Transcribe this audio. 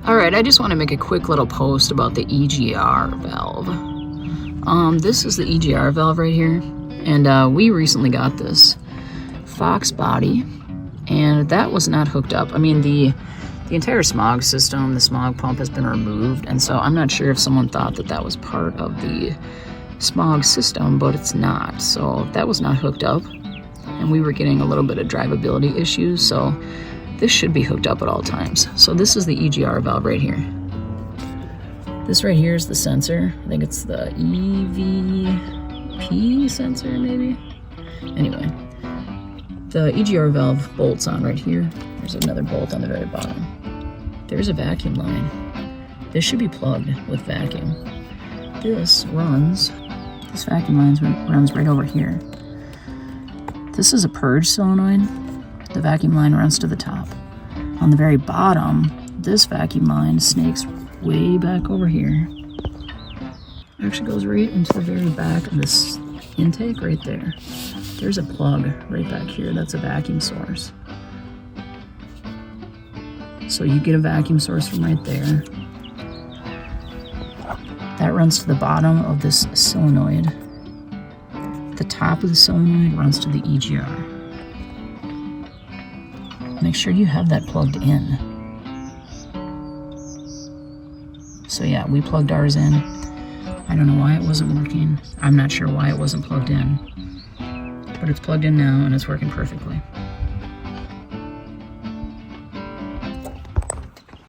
Alright, I just want to make a quick little post about the EGR valve. This is the EGR valve right here, and we recently got this Fox body, and that was not hooked up. I mean, the entire smog system, the smog pump has been removed, and so I'm not sure if someone thought that that was part of the smog system, but it's not. So that was not hooked up, and we were getting a little bit of drivability issues, so this should be hooked up at all times. So this is the EGR valve right here. This right here is the sensor. I think it's the EVP sensor, maybe? Anyway, the EGR valve bolts on right here. There's another bolt on the very bottom. There's a vacuum line. This should be plugged with vacuum. This vacuum line runs right over here. This is a purge solenoid. The vacuum line runs to the top. On the very bottom, this vacuum line snakes way back over here. Actually goes right into the very back of this intake right there. There's a plug right back here. That's a vacuum source. So you get a vacuum source from right there. That runs to the bottom of this solenoid. The top of the solenoid runs to the EGR. Make sure you have that plugged in. So yeah, we plugged ours in. I don't know why it wasn't working. I'm not sure why it wasn't plugged in. But it's plugged in now and it's working perfectly.